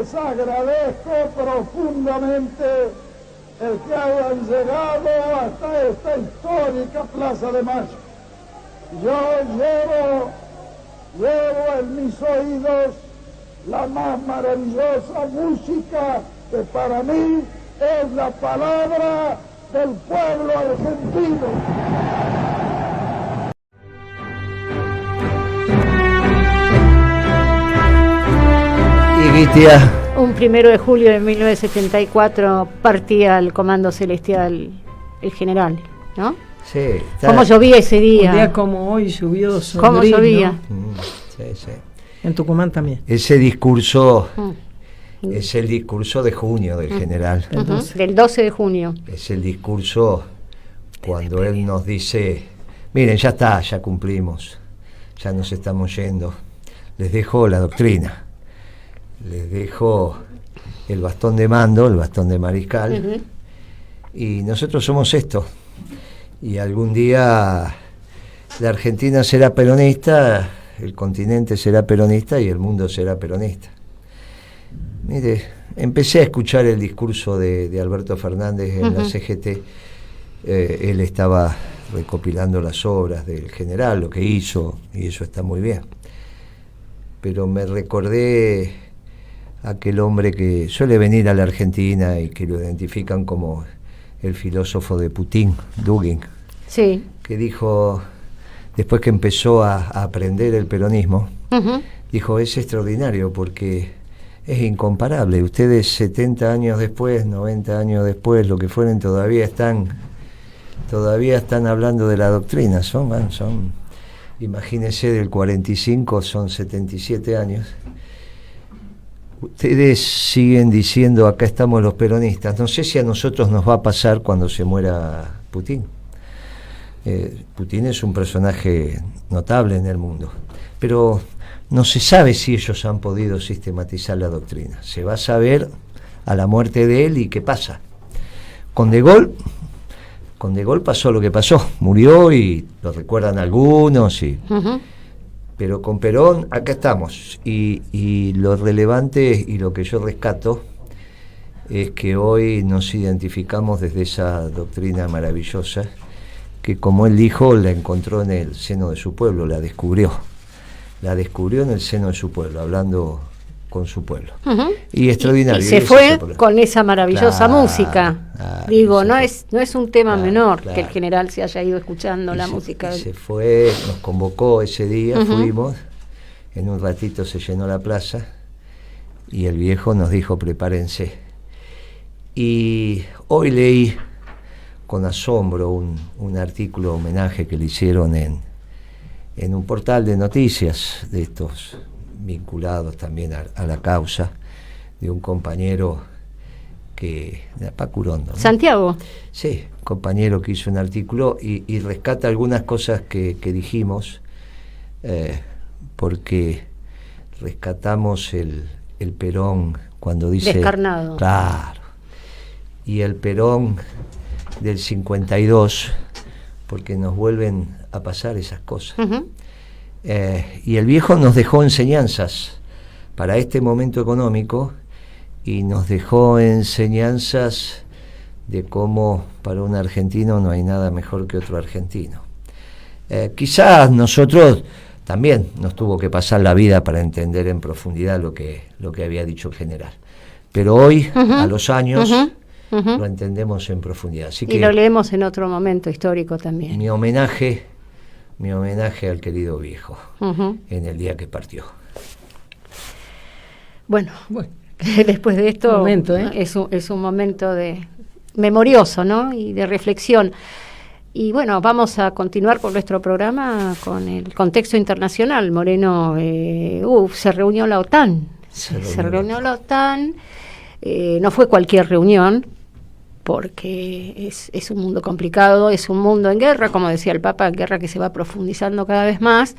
les agradezco profundamente el que hayan llegado hasta esta histórica Plaza de Mayo. Yo llevo en mis oídos la más maravillosa música que para mí es la palabra del pueblo argentino. Un 1 de julio de 1974 partía el Comando Celestial el general, ¿no? Sí. ¿Cómo llovía ese día? Un día como hoy, lluvioso. ¿Cómo gris, llovía? ¿no? Sí. En Tucumán también. Ese discurso es el discurso de junio del general. Del 12 de junio. Es el discurso cuando él nos dice, miren, ya está, ya cumplimos, ya nos estamos yendo. Les dejo la doctrina, les dejo el bastón de mando, el bastón de mariscal, y nosotros somos esto. Y algún día la Argentina será peronista, el continente será peronista y el mundo será peronista. Mire, empecé a escuchar el discurso de Alberto Fernández en la CGT. Él estaba recopilando las obras del general, lo que hizo, y eso está muy bien. Pero me recordé aquel hombre que suele venir a la Argentina y que lo identifican como el filósofo de Putin, Dugin, sí, que dijo, después que empezó a aprender el peronismo, dijo, es extraordinario porque es incomparable. Ustedes 70 años después, 90 años después, lo que fueren, todavía están hablando de la doctrina. Son imagínense, del 45, son 77 años. Ustedes siguen diciendo, acá estamos los peronistas. No sé si a nosotros nos va a pasar cuando se muera Putin. Putin es un personaje notable en el mundo, pero no se sabe si ellos han podido sistematizar la doctrina. Se va a saber a la muerte de él. ¿Y qué pasa? Con De Gaulle pasó lo que pasó, murió y lo recuerdan algunos, pero con Perón acá estamos, y lo relevante y lo que yo rescato es que hoy nos identificamos desde esa doctrina maravillosa que, como él dijo, la encontró en el seno de su pueblo, la descubrió en el seno de su pueblo, hablando con su pueblo. Y extraordinario. Y se fue con esa maravillosa música. Digo, no es un tema menor que el general se haya ido escuchando la música. Se fue, nos convocó ese día, fuimos, en un ratito se llenó la plaza y el viejo nos dijo, prepárense. Y hoy leí con asombro un artículo homenaje que le hicieron en un portal de noticias de estos vinculados también a la causa, de un compañero de Pacurondo, ¿no? Santiago. Sí, compañero que hizo un artículo y rescata algunas cosas que dijimos, porque rescatamos el Perón cuando dice... Descarnado. Claro. Y el Perón del 52, porque nos vuelven a pasar esas cosas. Y el viejo nos dejó enseñanzas para este momento económico, y nos dejó enseñanzas de cómo para un argentino no hay nada mejor que otro argentino. Quizás nosotros también nos tuvo que pasar la vida para entender en profundidad lo que había dicho el general, pero hoy, a los años, lo entendemos en profundidad. Así que lo leemos en otro momento histórico también. Mi homenaje al querido viejo, en el día que partió. Bueno, después de esto es un momento memorioso, ¿no? Y de reflexión. Y bueno, vamos a continuar con nuestro programa con el contexto internacional. Moreno, se reunió la OTAN. Se reunió la OTAN. No fue cualquier reunión, porque es un mundo complicado, es un mundo en guerra, como decía el Papa, guerra que se va profundizando cada vez más,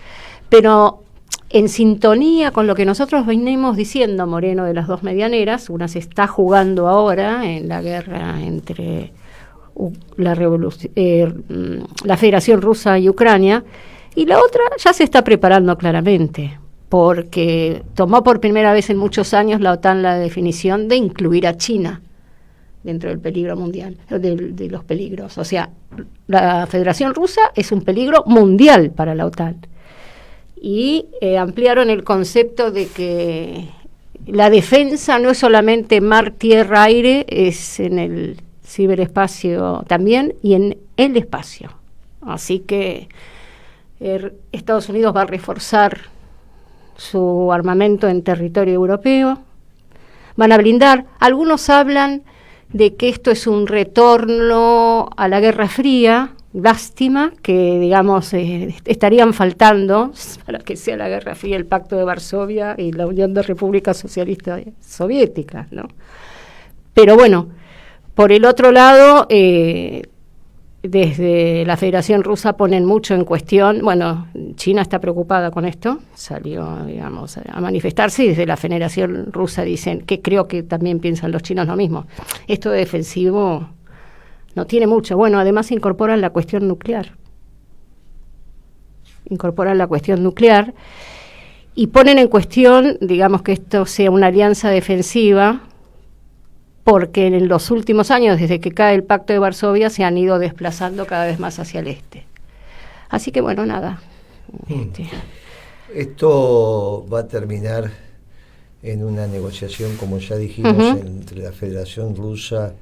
pero en sintonía con lo que nosotros venimos diciendo, Moreno, de las dos medianeras. Una se está jugando ahora en la guerra entre la Federación Rusa y Ucrania, y la otra ya se está preparando claramente porque tomó por primera vez en muchos años la OTAN la definición de incluir a China dentro del peligro mundial, de los peligros. O sea, la Federación Rusa es un peligro mundial para la OTAN. Y ampliaron el concepto de que la defensa no es solamente mar, tierra, aire, es en el ciberespacio también y en el espacio. Así que Estados Unidos va a reforzar su armamento en territorio europeo, van a blindar. Algunos hablan de que esto es un retorno a la Guerra Fría. Lástima que, digamos, estarían faltando para que sea la Guerra Fría el Pacto de Varsovia y la Unión de Repúblicas Socialistas Soviéticas, ¿no? Pero bueno, por el otro lado, desde la Federación Rusa ponen mucho en cuestión. Bueno, China está preocupada con esto, salió, digamos, a manifestarse, y desde la Federación Rusa dicen, que creo que también piensan los chinos lo mismo, esto de defensivo no tiene mucho. Bueno, además incorporan la cuestión nuclear. Y ponen en cuestión, digamos, que esto sea una alianza defensiva, porque en los últimos años, desde que cae el Pacto de Varsovia, se han ido desplazando cada vez más hacia el este. Así que bueno, nada. Esto va a terminar en una negociación, como ya dijimos, entre la Federación Rusa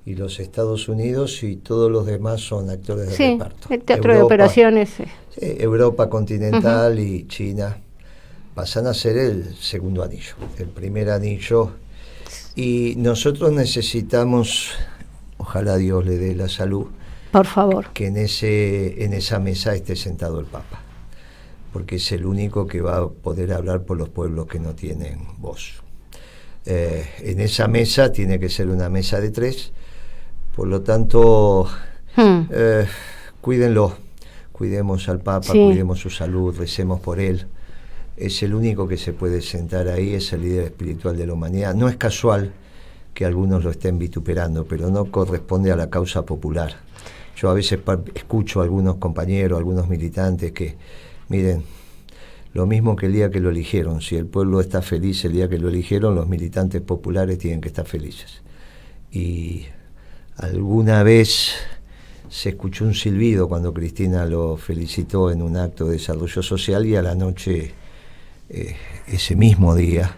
y los Estados Unidos, y todos los demás son actores de reparto. El teatro de operaciones. Europa continental y China pasan a ser el segundo anillo. El primer anillo. Y nosotros necesitamos, ojalá Dios le dé la salud, por favor, que en esa mesa esté sentado el Papa, porque es el único que va a poder hablar por los pueblos que no tienen voz. En esa mesa tiene que ser una mesa de 3, por lo tanto, cuídenlo, cuidemos al Papa, cuidemos su salud, recemos por él. Es el único que se puede sentar ahí, es el líder espiritual de la humanidad. No es casual que algunos lo estén vituperando, pero no corresponde a la causa popular. Yo a veces escucho a algunos compañeros, algunos militantes que, miren, lo mismo que el día que lo eligieron, si el pueblo está feliz el día que lo eligieron, los militantes populares tienen que estar felices. Y alguna vez se escuchó un silbido cuando Cristina lo felicitó en un acto de desarrollo social, y a la noche, ese mismo día,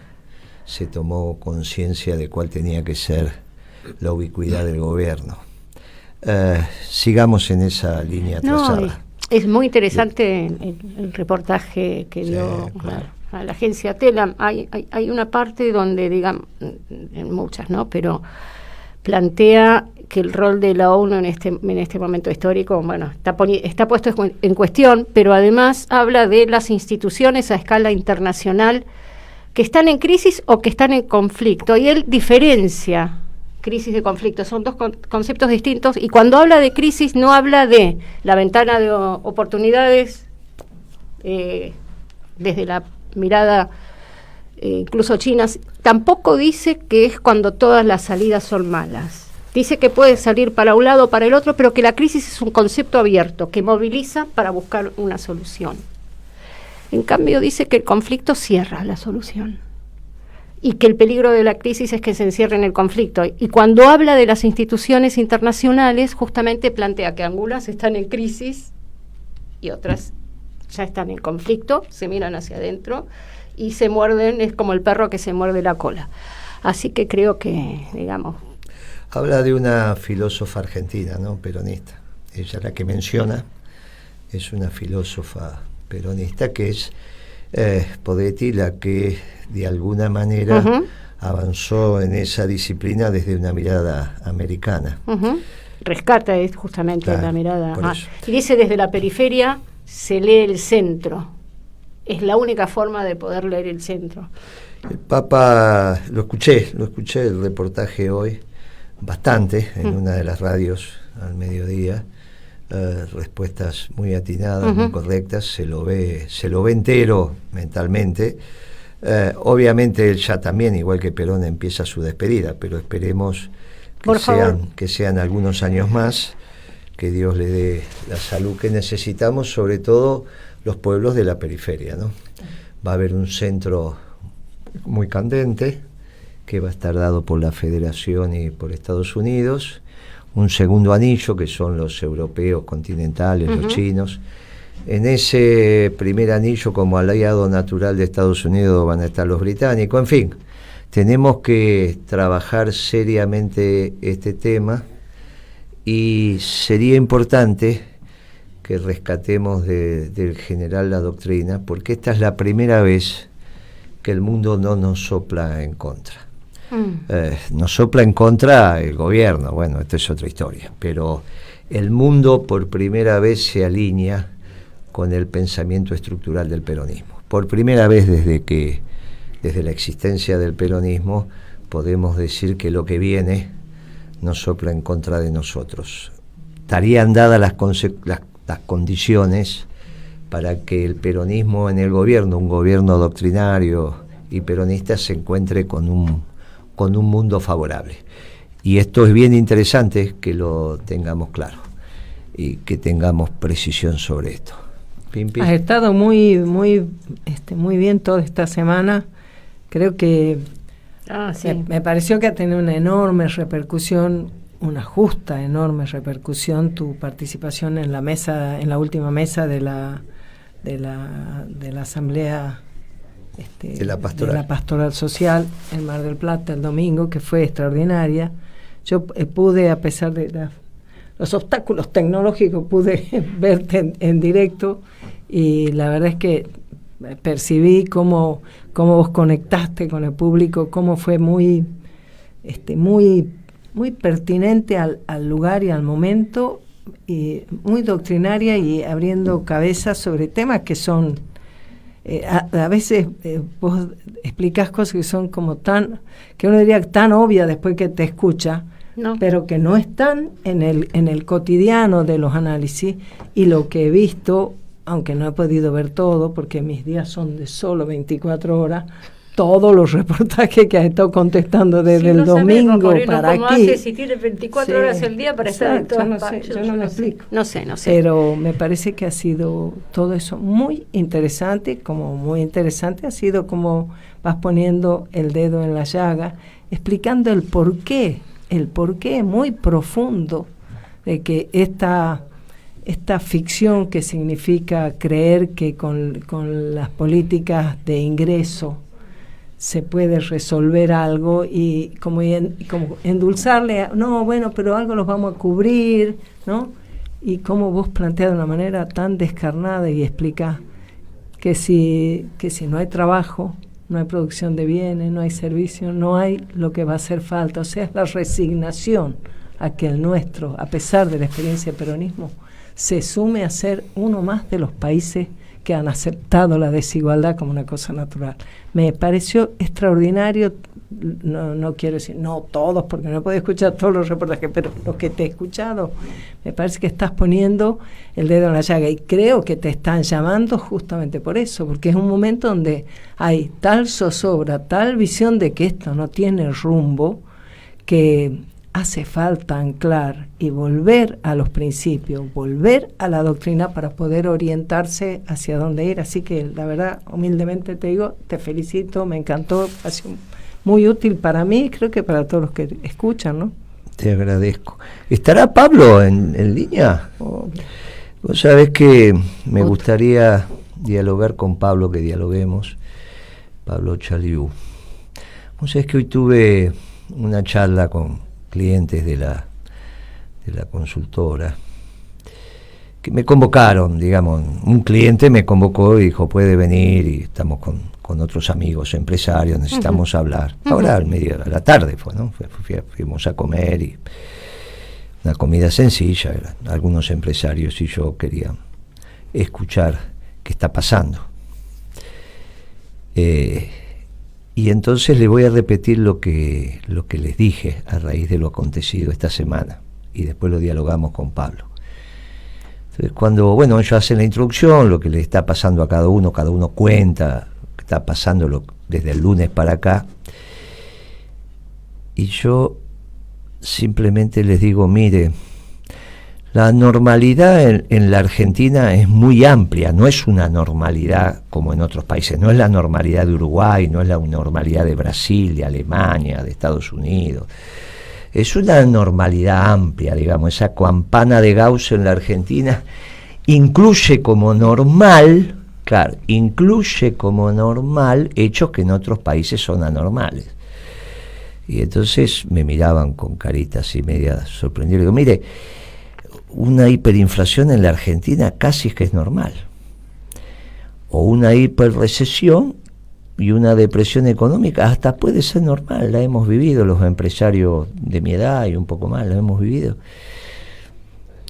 se tomó conciencia de cuál tenía que ser la ubicuidad del gobierno. Sigamos en esa línea trazada. Es muy interesante el reportaje que dio a la agencia TELAM. Hay una parte donde, digamos, en muchas, ¿no?, pero plantea que el rol de la ONU en este momento histórico, bueno, está puesto en cuestión, pero además habla de las instituciones a escala internacional que están en crisis o que están en conflicto, y él diferencia crisis de conflicto, son dos conceptos distintos, y cuando habla de crisis no habla de la ventana de oportunidades desde la mirada incluso china, tampoco dice que es cuando todas las salidas son malas. Dice que puede salir para un lado o para el otro, pero que la crisis es un concepto abierto, que moviliza para buscar una solución. En cambio, dice que el conflicto cierra la solución, y que el peligro de la crisis es que se encierre en el conflicto. Y cuando habla de las instituciones internacionales, justamente plantea que algunas están en crisis y otras ya están en conflicto, se miran hacia adentro y se muerden, es como el perro que se muerde la cola. Así que creo que, digamos... Habla de una filósofa argentina, ¿no?, peronista. Ella, la que menciona, es una filósofa peronista que es Podetti, la que de alguna manera avanzó en esa disciplina desde una mirada americana. Rescata justamente la mirada. Y dice, desde la periferia se lee el centro. Es la única forma de poder leer el centro. El Papa, lo escuché el reportaje hoy, bastante, en una de las radios al mediodía, respuestas muy atinadas, muy correctas, se lo ve entero mentalmente. Obviamente él ya también, igual que Perón, empieza su despedida, pero esperemos que sean algunos años más, que Dios le dé la salud que necesitamos, sobre todo los pueblos de la periferia, ¿no? va a haber un centro muy candente que va a estar dado por la Federación y por Estados Unidos, un segundo anillo que son los europeos continentales, los chinos. En ese primer anillo, como aliado natural de Estados Unidos, van a estar los británicos. En fin, tenemos que trabajar seriamente este tema y sería importante que rescatemos del general la doctrina, porque esta es la primera vez que el mundo no nos sopla en contra. Nos sopla en contra el gobierno, bueno, esto es otra historia, pero el mundo por primera vez se alinea con el pensamiento estructural del peronismo. Por primera vez desde la existencia del peronismo podemos decir que lo que viene nos sopla en contra de nosotros. Estarían dadas las condiciones para que el peronismo en el gobierno, un gobierno doctrinario y peronista, se encuentre con un mundo favorable. Y esto es bien interesante que lo tengamos claro y que tengamos precisión sobre esto. Pimpi. Has estado muy bien toda esta semana. Creo que sí. me pareció que ha tenido una enorme repercusión, una justa enorme repercusión, tu participación en la mesa, en la última mesa de la asamblea de la pastoral social en Mar del Plata el domingo, que fue extraordinaria. Yo pude, a pesar de los obstáculos tecnológicos, pude verte en directo, y la verdad es que percibí cómo vos conectaste con el público, cómo fue muy pertinente al lugar y al momento, y muy doctrinaria y abriendo cabezas sobre temas que son a veces vos explicás cosas que son como que uno diría tan obvias después que te escucha, pero que no están en el cotidiano de los análisis. Y lo que he visto, aunque no he podido ver todo porque mis días son de solo 24 horas, todos los reportajes que has estado contestando desde el domingo para aquí. ¿Cómo hace si tiene 24 horas el día para estar en todas partes? Yo no me explico. No sé. Pero me parece que ha sido todo eso muy interesante. Como muy interesante ha sido como vas poniendo el dedo en la llaga, explicando el porqué muy profundo de que esta ficción que significa creer que con las políticas de ingreso se puede resolver algo, y como endulzarle, pero algo los vamos a cubrir, ¿no? Y como vos planteas de una manera tan descarnada y explicás que si no hay trabajo, no hay producción de bienes, no hay servicio, no hay lo que va a hacer falta. O sea, es la resignación a que el nuestro, a pesar de la experiencia del peronismo, se sume a ser uno más de los países que han aceptado la desigualdad como una cosa natural. Me pareció extraordinario, no quiero decir, no todos, porque no he podido escuchar todos los reportajes, pero los que te he escuchado, me parece que estás poniendo el dedo en la llaga, y creo que te están llamando justamente por eso, porque es un momento donde hay tal zozobra, tal visión de que esto no tiene rumbo, que hace falta anclar y volver a los principios, volver a la doctrina para poder orientarse hacia dónde ir. Así que la verdad, humildemente te digo, te felicito, me encantó, ha sido muy útil para mí, creo que para todos los que escuchan, ¿no? Te agradezco. ¿Estará Pablo en línea? Vos sabés que me gustaría dialogar con Pablo, que dialoguemos, Pablo Chaliú. Vos sabés que hoy tuve una charla con clientes de la consultora que me convocaron, digamos, un cliente me convocó y dijo, puede venir, y estamos con otros amigos empresarios, necesitamos hablar. Ahora a la tarde fue, ¿no? Fuimos a comer, y una comida sencilla, algunos empresarios y yo quería escuchar qué está pasando. Y entonces le voy a repetir lo que les dije a raíz de lo acontecido esta semana, y después lo dialogamos con Pablo. Entonces, cuando ellos hacen la introducción, lo que le está pasando a cada uno cuenta que está pasando desde el lunes para acá, y yo simplemente les digo, mire, La normalidad en la Argentina es muy amplia, no es una normalidad como en otros países, no es la normalidad de Uruguay, no es la normalidad de Brasil, de Alemania, de Estados Unidos. Es una normalidad amplia, digamos, esa campana de Gauss en la Argentina incluye como normal, claro, incluye como normal hechos que en otros países son anormales. Y entonces me miraban con caritas y media sorprendidas. Digo, mire, una hiperinflación en la Argentina casi es que es normal. O una hiperrecesión y una depresión económica hasta puede ser normal, la hemos vivido los empresarios de mi edad y un poco más, la hemos vivido.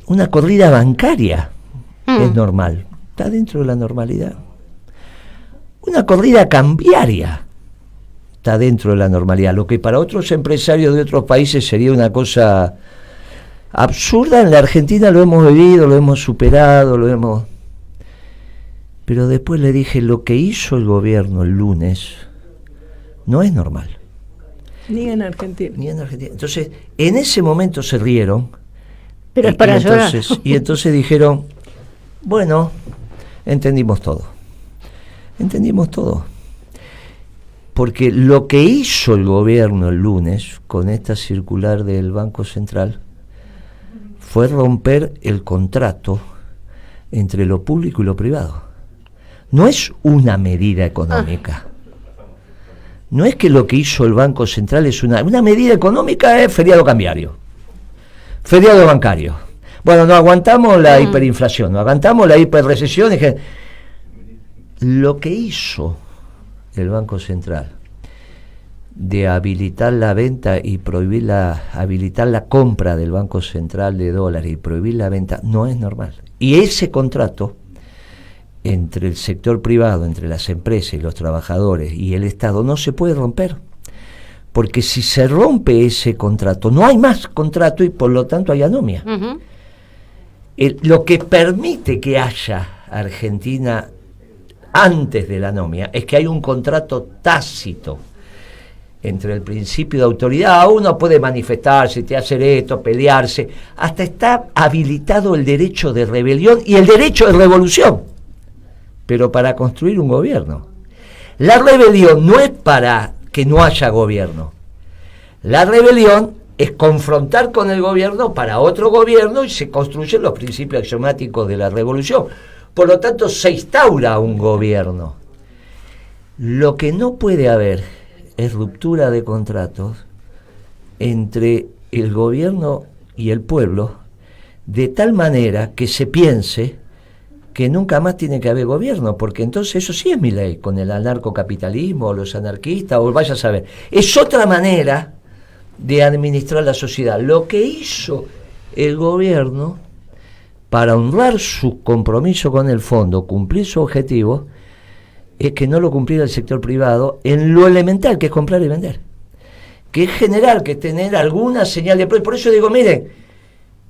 Una corrida bancaria es normal, está dentro de la normalidad. Una corrida cambiaria está dentro de la normalidad. Lo que para otros empresarios de otros países sería una cosa absurda, en la Argentina lo hemos vivido, lo hemos superado, lo hemos... Pero después le dije, lo que hizo el gobierno el lunes no es normal. Ni en Argentina. Ni en Argentina. Entonces, en ese momento se rieron. Pero es para llorar. Y entonces dijeron, bueno, entendimos todo. Entendimos todo. Porque lo que hizo el gobierno el lunes con esta circular del Banco Central fue romper el contrato entre lo público y lo privado. No es una medida económica. No es que lo que hizo el Banco Central es una medida económica, es feriado cambiario, feriado bancario. Bueno, no aguantamos la hiperinflación, no aguantamos la hiperrecesión. Lo que hizo el Banco Central de habilitar la venta y prohibir habilitar la compra del Banco Central de dólares y prohibir la venta no es normal. Y ese contrato entre el sector privado, entre las empresas y los trabajadores y el Estado no se puede romper, porque si se rompe ese contrato no hay más contrato y por lo tanto hay anomia. Lo que permite que haya Argentina antes de la anomia es que hay un contrato tácito entre el principio de autoridad. Uno puede manifestarse, hacer esto, pelearse, hasta está habilitado el derecho de rebelión y el derecho de revolución, pero para construir un gobierno. La rebelión no es para que no haya gobierno. La rebelión es confrontar con el gobierno para otro gobierno y se construyen los principios axiomáticos de la revolución. Por lo tanto, se instaura un gobierno. Lo que no puede haber es ruptura de contratos entre el gobierno y el pueblo, de tal manera que se piense que nunca más tiene que haber gobierno, porque entonces eso sí es mi ley, con el anarcocapitalismo, o los anarquistas, o vaya a saber. Es otra manera de administrar la sociedad. Lo que hizo el gobierno para honrar su compromiso con el fondo, cumplir su objetivo, es que no lo cumpliera el sector privado en lo elemental, que es comprar y vender, que es generar, que es tener alguna señal de... Por eso digo, miren,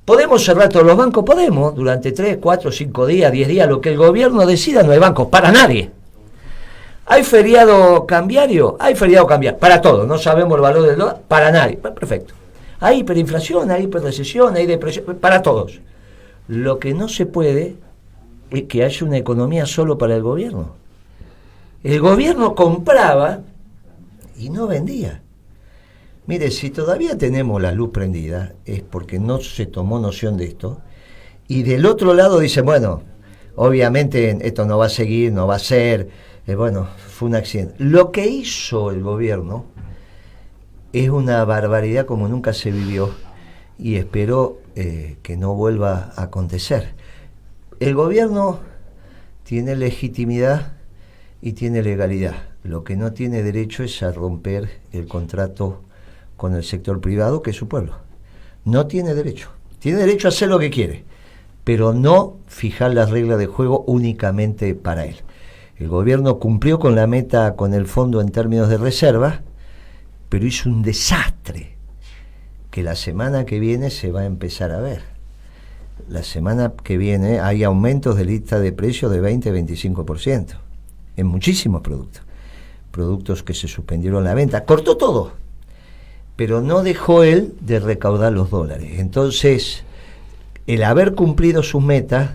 ¿podemos cerrar todos los bancos? Podemos, durante 3, 4, 5 días, 10 días, lo que el gobierno decida. No hay bancos para nadie. ¿Hay feriado cambiario? Hay feriado cambiario, para todos, no sabemos el valor del dólar, para nadie, perfecto. Hay hiperinflación, hay hiperrecesión, hay depresión, para todos. Lo que no se puede es que haya una economía solo para el gobierno. El gobierno compraba y no vendía. Mire, si todavía tenemos la luz prendida, es porque no se tomó noción de esto. Y del otro lado dice, bueno, obviamente esto no va a seguir, no va a ser, bueno, fue un accidente. Lo que hizo el gobierno es una barbaridad como nunca se vivió y espero que no vuelva a acontecer. El gobierno tiene legitimidad y tiene legalidad. Lo que no tiene derecho es a romper el contrato con el sector privado, que es su pueblo. No tiene derecho. Tiene derecho a hacer lo que quiere, pero no fijar las reglas de juego únicamente para él. El gobierno cumplió con la meta, con el fondo en términos de reserva, pero hizo un desastre que la semana que viene se va a empezar a ver. La semana que viene hay aumentos de lista de precios de 20-25% en muchísimos productos que se suspendieron la venta. Cortó todo, pero no dejó él de recaudar los dólares. Entonces, el haber cumplido sus metas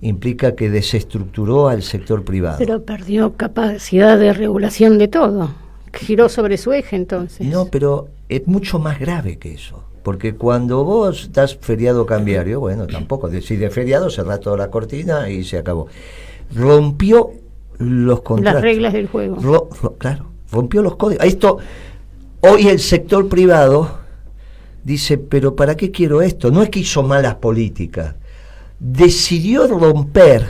implica que desestructuró al sector privado. Pero perdió capacidad de regulación de todo. Giró sobre su eje entonces. No, pero es mucho más grave que eso. Porque cuando vos das feriado cambiario, bueno, tampoco, si de feriado cerrás toda la cortina y se acabó. Rompió los contratos. Las reglas del juego. Claro, rompió los códigos. Hoy el sector privado dice, pero ¿para qué quiero esto? No es que hizo malas políticas. Decidió romper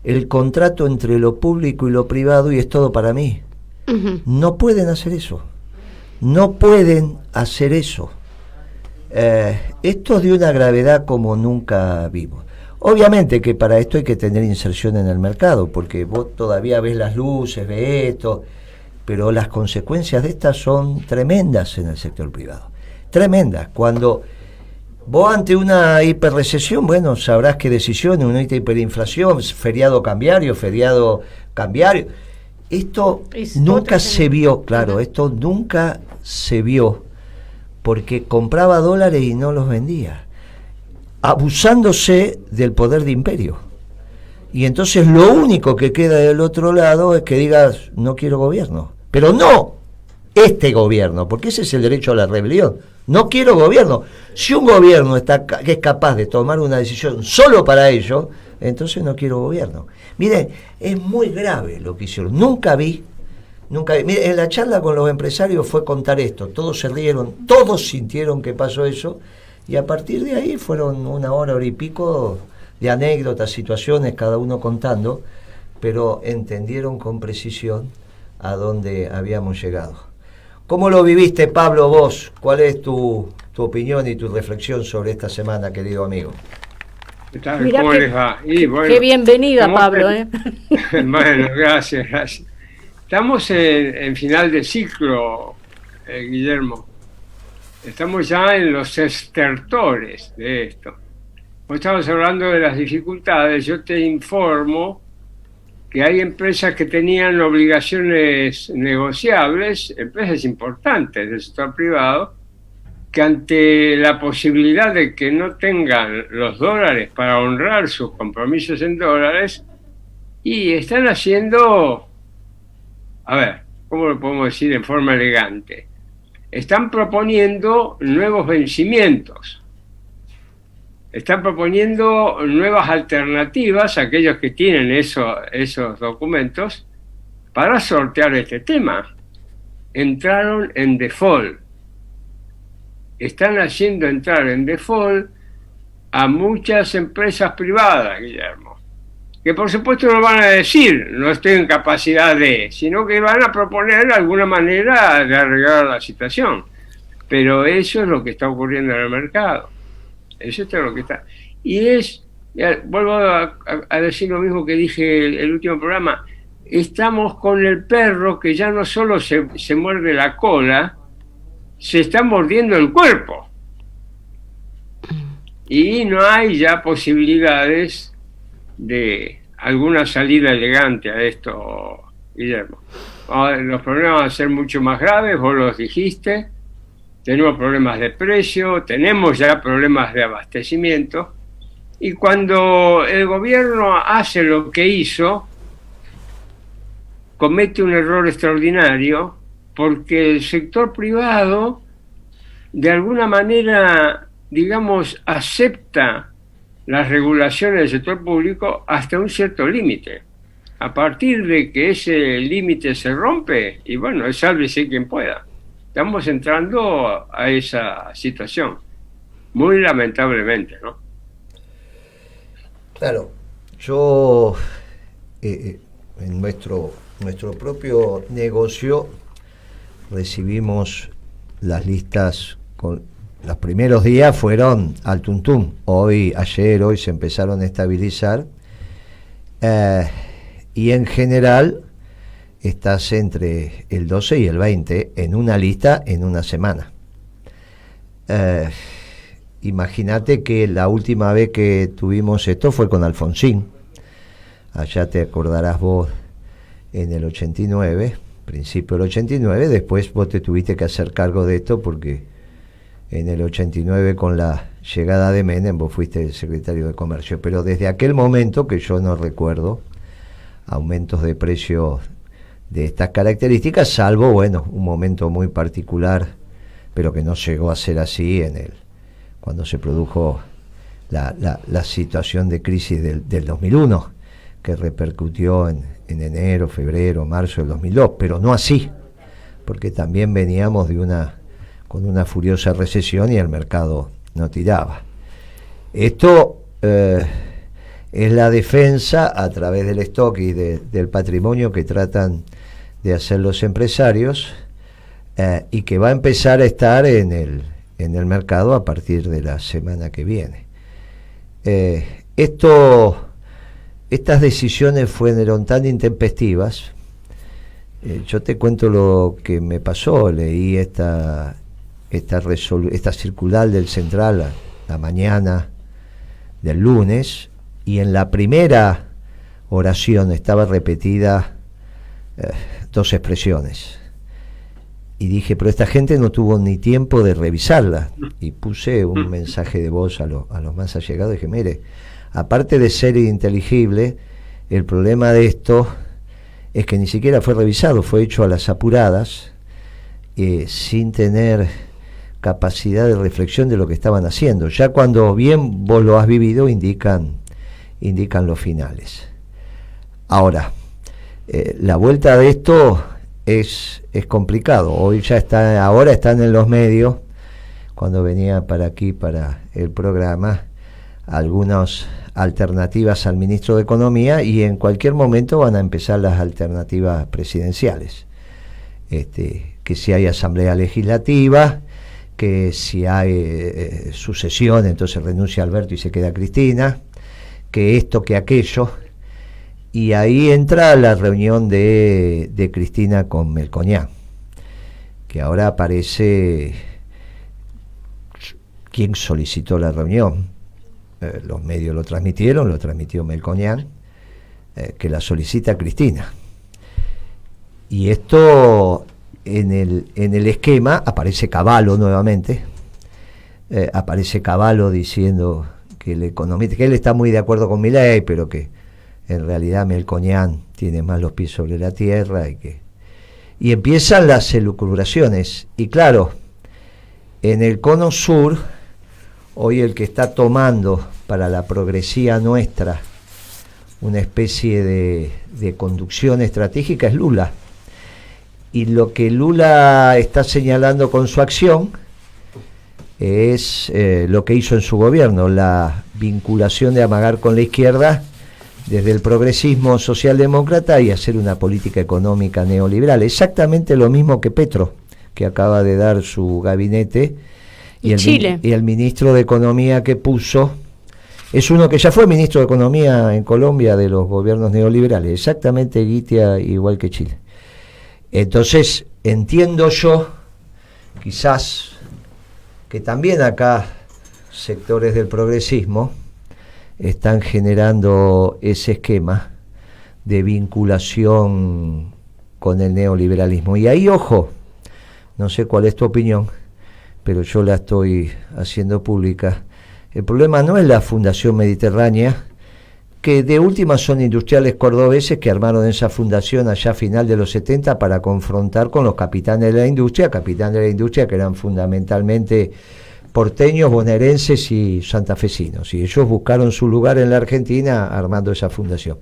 el contrato entre lo público y lo privado y es todo para mí. Uh-huh. No pueden hacer eso. No pueden hacer eso. Esto es de una gravedad como nunca vimos. Obviamente que para esto hay que tener inserción en el mercado, porque vos todavía ves las luces, ves esto, pero las consecuencias de estas son tremendas en el sector privado. Tremendas. Cuando vos ante una hiperrecesión, bueno, sabrás qué decisiones, una hiperinflación, feriado cambiario. Esto nunca se vio, claro, esto nunca se vio, porque compraba dólares y no los vendía, abusándose del poder de imperio. Y entonces lo único que queda del otro lado es que digas, no quiero gobierno. Pero no este gobierno, porque ese es el derecho a la rebelión. No quiero gobierno. Si un gobierno que es capaz de tomar una decisión solo para ello, entonces no quiero gobierno. Miren, es muy grave lo que hicieron. Nunca vi. Miren, en la charla con los empresarios fue contar esto. Todos se rieron, todos sintieron que pasó eso, y a partir de ahí fueron una hora y pico de anécdotas, situaciones, cada uno contando, pero entendieron con precisión a dónde habíamos llegado. ¿Cómo lo viviste, Pablo, vos? ¿Cuál es tu opinión y tu reflexión sobre esta semana, querido amigo? ¿Cómo les va? Y bueno, qué bienvenida, Pablo. Bueno, gracias. Estamos en final de ciclo, Guillermo. Estamos ya en los estertores de esto. Vos estabas hablando de las dificultades. Yo te informo que hay empresas que tenían obligaciones negociables, empresas importantes del sector privado, que ante la posibilidad de que no tengan los dólares para honrar sus compromisos en dólares, y están haciendo, a ver, ¿cómo lo podemos decir en forma elegante? Están proponiendo nuevos vencimientos. Están proponiendo nuevas alternativas a aquellos que tienen esos documentos para sortear este tema. Entraron en default. Están haciendo entrar en default a muchas empresas privadas, Guillermo, que por supuesto no van a decir no estoy en capacidad de, sino que van a proponer alguna manera de arreglar la situación. Pero eso es lo que está ocurriendo en el mercado. Eso es lo que está. Y vuelvo a decir lo mismo que dije el último programa, estamos con el perro que ya no solo se muerde la cola, se está mordiendo el cuerpo. Y no hay ya posibilidades de alguna salida elegante a esto, Guillermo. Los problemas van a ser mucho más graves, vos los dijiste. Tenemos problemas de precio, tenemos ya problemas de abastecimiento, y cuando el gobierno hace lo que hizo, comete un error extraordinario, porque el sector privado, de alguna manera, digamos, acepta las regulaciones del sector público hasta un cierto límite. A partir de que ese límite se rompe, y bueno, es sálvese quien pueda. Estamos entrando a esa situación, muy lamentablemente, ¿no? Claro, yo en nuestro propio negocio recibimos las listas, los primeros días fueron al tuntum, hoy se empezaron a estabilizar, y en general estás entre el 12 y el 20 en una lista en una semana. Imagínate que la última vez que tuvimos esto fue con Alfonsín. Allá te acordarás vos, en el 89, principio del 89, después vos te tuviste que hacer cargo de esto porque en el 89 con la llegada de Menem, vos fuiste el secretario de Comercio, pero desde aquel momento, que yo no recuerdo aumentos de precios de estas características, salvo, bueno, un momento muy particular, pero que no llegó a ser así cuando se produjo la situación de crisis del 2001, que repercutió en enero, febrero, marzo del 2002, pero no así, porque también veníamos con una furiosa recesión y el mercado no tiraba. Esto es la defensa a través del stock y del patrimonio que tratan de hacer los empresarios, y que va a empezar a estar en el mercado a partir de la semana que viene. Estas decisiones fueron tan intempestivas. Yo te cuento lo que me pasó. Leí esta circular del Central la mañana del lunes, y en la primera oración estaba repetida dos expresiones. Y dije, pero esta gente no tuvo ni tiempo de revisarla. Y puse un mensaje de voz a los más allegados. Dije, mire, aparte de ser ininteligible, el problema de esto es que ni siquiera fue revisado, fue hecho a las apuradas, sin tener capacidad de reflexión de lo que estaban haciendo. Ya cuando bien vos lo has vivido, indican los finales. Ahora, la vuelta de esto es complicado. Ahora están en los medios, cuando venía para aquí, para el programa, algunas alternativas al ministro de Economía, y en cualquier momento van a empezar las alternativas presidenciales. Que si hay asamblea legislativa, que si hay sucesión, entonces renuncia Alberto y se queda Cristina, que esto, que aquello. Y ahí entra la reunión de Cristina con Melconian, que ahora aparece quien solicitó la reunión. Los medios lo transmitió Melconian, que la solicita Cristina. Y esto, en el esquema, aparece Cavallo nuevamente, aparece Cavallo diciendo que el economista, que él está muy de acuerdo con Milei, pero que en realidad Melconian tiene más los pies sobre la tierra, y empiezan las elucubraciones. Y claro, en el cono sur, hoy el que está tomando para la progresía nuestra una especie de conducción estratégica es Lula. Y lo que Lula está señalando con su acción es lo que hizo en su gobierno, la vinculación de amagar con la izquierda desde el progresismo socialdemócrata y hacer una política económica neoliberal. Exactamente lo mismo que Petro, que acaba de dar su gabinete. Y el ministro de Economía que puso es uno que ya fue ministro de Economía en Colombia de los gobiernos neoliberales, exactamente Guitia, igual que Chile. Entonces, entiendo yo, quizás, que también acá sectores del progresismo están generando ese esquema de vinculación con el neoliberalismo. Y ahí, ojo, no sé cuál es tu opinión, pero yo la estoy haciendo pública. El problema no es la Fundación Mediterránea, que de última son industriales cordobeses que armaron esa fundación allá a final de los 70 para confrontar con los capitanes de la industria que eran fundamentalmente porteños, bonaerenses y santafesinos, y ellos buscaron su lugar en la Argentina armando esa fundación,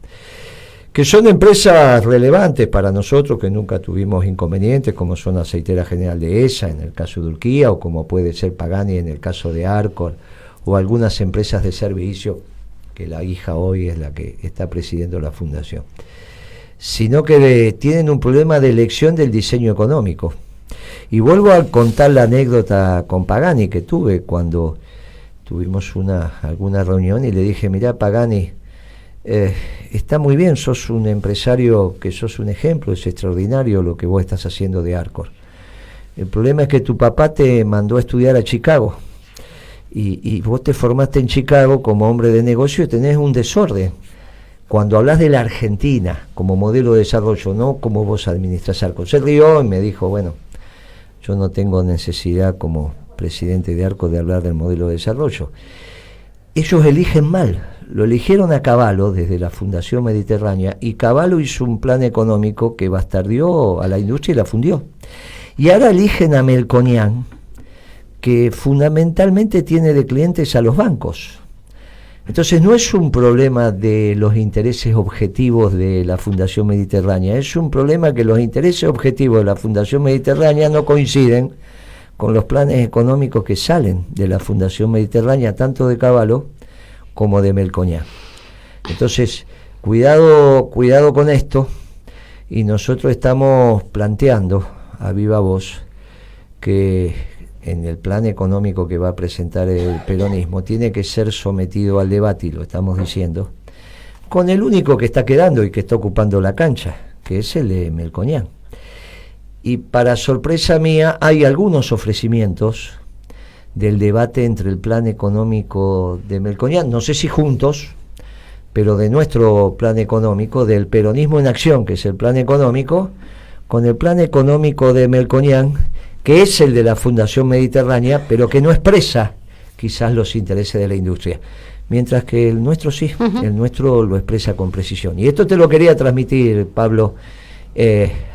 que son empresas relevantes para nosotros, que nunca tuvimos inconvenientes, como son Aceitera General de ESA en el caso de Urquía, o como puede ser Pagani en el caso de Arcor, o algunas empresas de servicio, que la hija hoy es la que está presidiendo la fundación, sino que tienen un problema de elección del diseño económico. Y vuelvo a contar la anécdota con Pagani que tuve cuando tuvimos alguna reunión, y le dije, mirá Pagani, está muy bien, sos un empresario, que sos un ejemplo, es extraordinario lo que vos estás haciendo de Arcor. El problema es que tu papá te mandó a estudiar a Chicago, y vos te formaste en Chicago como hombre de negocio y tenés un desorden. Cuando hablas de la Argentina como modelo de desarrollo, no como vos administras Arcor. Se rió y me dijo, bueno, yo no tengo necesidad como presidente de ARCO, de hablar del modelo de desarrollo. Ellos eligen mal, lo eligieron a Cavallo desde la Fundación Mediterránea, y Cavallo hizo un plan económico que bastardió a la industria y la fundió. Y ahora eligen a Melconian, que fundamentalmente tiene de clientes a los bancos. Entonces no es un problema de los intereses objetivos de la Fundación Mediterránea, es un problema que los intereses objetivos de la Fundación Mediterránea no coinciden con los planes económicos que salen de la Fundación Mediterránea, tanto de Cavallo como de Melconian. Entonces, cuidado con esto, y nosotros estamos planteando a viva voz que en el plan económico que va a presentar el peronismo tiene que ser sometido al debate, y lo estamos diciendo, con el único que está quedando y que está ocupando la cancha, que es el de Melconian. Y para sorpresa mía hay algunos ofrecimientos del debate entre el plan económico de Melconian, no sé si juntos, pero de nuestro plan económico, del peronismo en acción, que es el plan económico, con el plan económico de Melconian, que es el de la Fundación Mediterránea, pero que no expresa quizás los intereses de la industria, mientras que el nuestro sí, el nuestro lo expresa con precisión. Y esto te lo quería transmitir, Pablo,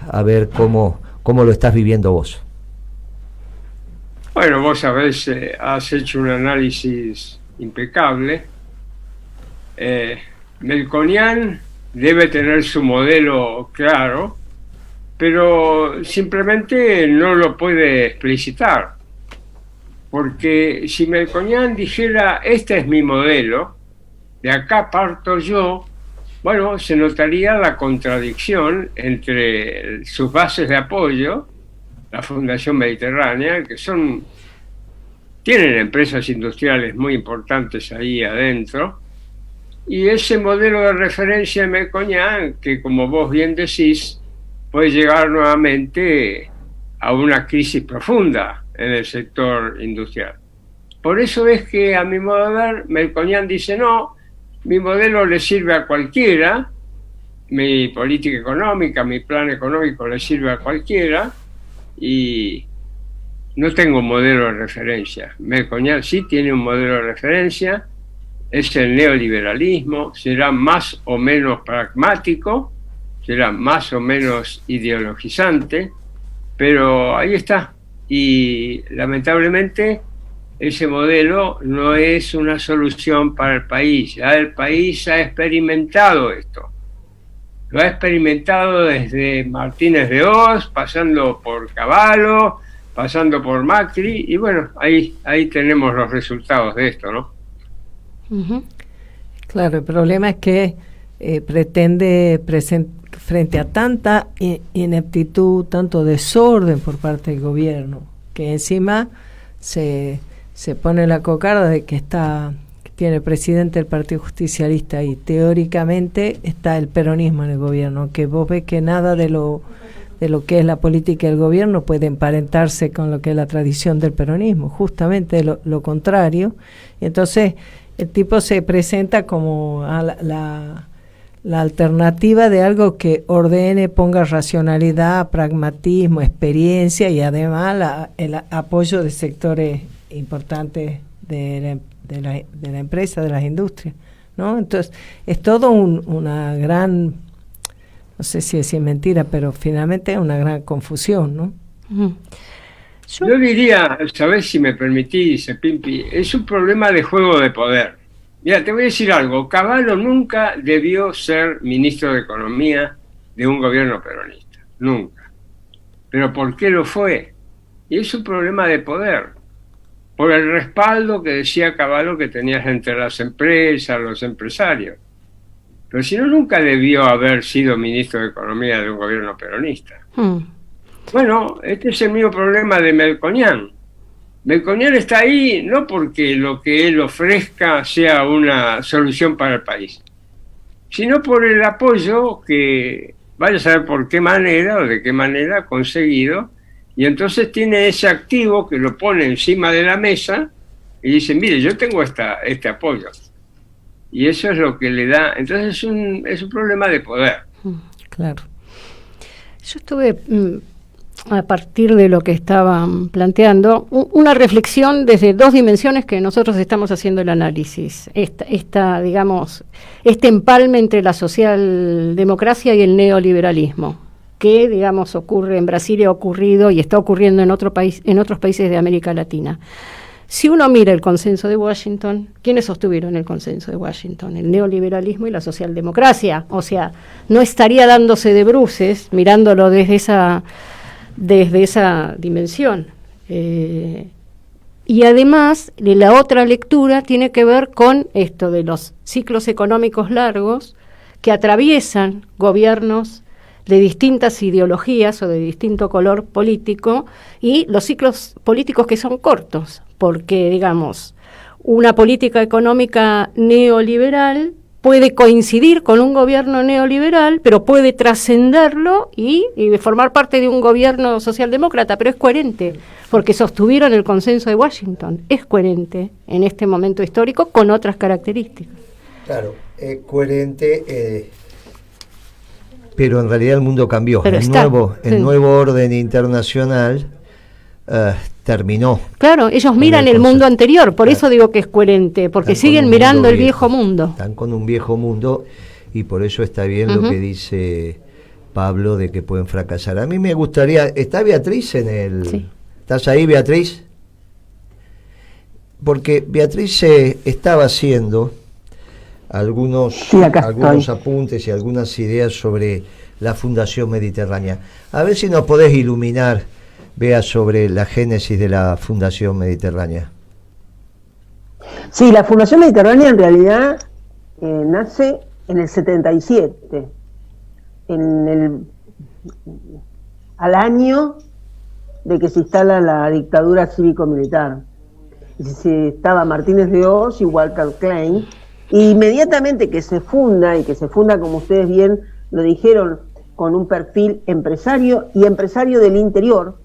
a ver cómo lo estás viviendo vos. Bueno, vos sabés, has hecho un análisis impecable. Melconian debe tener su modelo claro, pero simplemente no lo puede explicitar, porque si Melconian dijera este es mi modelo, de acá parto yo, bueno, se notaría la contradicción entre sus bases de apoyo, la Fundación Mediterránea, que tienen empresas industriales muy importantes ahí adentro, y ese modelo de referencia de Melconian, que como vos bien decís, puede llegar nuevamente a una crisis profunda en el sector industrial. Por eso es que, a mi modo de ver, Melconian dice no, mi modelo le sirve a cualquiera, mi política económica, mi plan económico le sirve a cualquiera, y no tengo un modelo de referencia. Melconian sí tiene un modelo de referencia, es el neoliberalismo, será más o menos pragmático, será más o menos ideologizante, pero ahí está. Y lamentablemente ese modelo no es una solución para el país. Ya el país ha experimentado esto. Lo ha experimentado desde Martínez de Oz, pasando por Cavallo, pasando por Macri, y bueno, ahí tenemos los resultados de esto, ¿no? Claro, el problema es que pretende frente a tanta ineptitud, tanto desorden por parte del gobierno, que encima se pone la cocarda de que tiene presidente el Partido Justicialista y teóricamente está el peronismo en el gobierno, que vos ves que nada de lo que es la política del gobierno puede emparentarse con lo que es la tradición del peronismo, justamente lo contrario. Entonces el tipo se presenta como la alternativa de algo que ordene, ponga racionalidad, pragmatismo, experiencia y además el apoyo de sectores importantes de la empresa, de las industrias, ¿no? Entonces es todo una gran, no sé si es mentira, pero finalmente es una gran confusión, ¿no? Yo diría, ¿sabés si me permitís, Pimpi? Es un problema de juego de poder. Mira, te voy a decir algo. Cavallo nunca debió ser ministro de Economía de un gobierno peronista. Nunca. ¿Pero por qué lo fue? Y es un problema de poder. Por el respaldo que decía Cavallo que tenías entre las empresas, los empresarios. Pero si no, nunca debió haber sido ministro de Economía de un gobierno peronista. Bueno, este es el mismo problema de Melconian. Melconian está ahí no porque lo que él ofrezca sea una solución para el país, sino por el apoyo que vaya a saber por qué manera o de qué manera ha conseguido, y entonces tiene ese activo que lo pone encima de la mesa y dice, mire, yo tengo este apoyo. Y eso es lo que le da, entonces es un problema de poder. Claro. Yo estuve a partir de lo que estaban planteando, una reflexión desde dos dimensiones que nosotros estamos haciendo el análisis. Digamos, este empalme entre la socialdemocracia y el neoliberalismo, que, digamos, ocurre en Brasil, ha ocurrido y está ocurriendo en otros países de América Latina. Si uno mira el consenso de Washington, ¿quiénes sostuvieron el consenso de Washington? El neoliberalismo y la socialdemocracia. O sea, no estaría dándose de bruces mirándolo desde esa dimensión. Y además, la otra lectura tiene que ver con esto de los ciclos económicos largos que atraviesan gobiernos de distintas ideologías o de distinto color político, y los ciclos políticos que son cortos, porque, digamos, una política económica neoliberal puede coincidir con un gobierno neoliberal, pero puede trascenderlo y formar parte de un gobierno socialdemócrata, pero es coherente, porque sostuvieron el consenso de Washington. Es coherente en este momento histórico con otras características. Claro, es coherente, pero en realidad el mundo cambió. Pero El nuevo orden internacional terminó. Claro, ellos miran el mundo anterior, por eso digo que es coherente, porque siguen mirando el viejo mundo. Están con un viejo mundo, y por eso está bien lo que dice Pablo de que pueden fracasar. A mí me gustaría... ¿Está Beatriz en el...? Sí. ¿Estás ahí, Beatriz? Porque Beatriz estaba haciendo algunos apuntes y algunas ideas sobre la Fundación Mediterránea. A ver si nos podés iluminar, Bea, sobre la génesis de la Fundación Mediterránea. Sí, la Fundación Mediterránea en realidad nace en el 77, al año de que se instala la dictadura cívico-militar. Estaba Martínez de Oz y Walter Klein, y inmediatamente que se funda, como ustedes bien lo dijeron, con un perfil empresario y empresario del interior,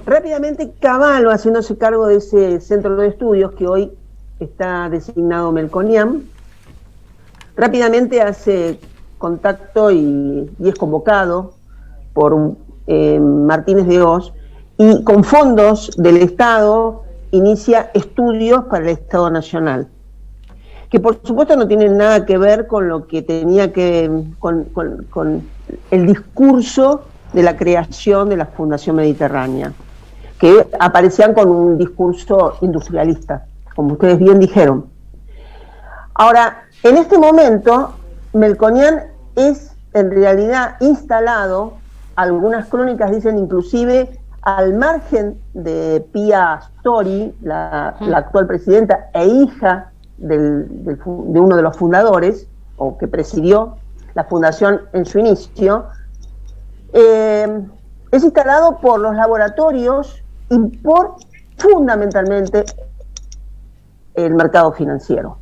rápidamente Cavallo, haciéndose cargo de ese centro de estudios que hoy está designado Melconian, rápidamente hace contacto y es convocado por Martínez de Oz, y con fondos del Estado inicia estudios para el Estado Nacional, que por supuesto no tienen nada que ver con lo que tenía que con el discurso de la creación de la Fundación Mediterránea, que aparecían con un discurso industrialista, como ustedes bien dijeron. Ahora, en este momento, Melconian es en realidad instalado, algunas crónicas dicen inclusive al margen de Pia Story, la actual presidenta e hija de uno de los fundadores, o que presidió la fundación en su inicio, es instalado por los laboratorios y por fundamentalmente el mercado financiero.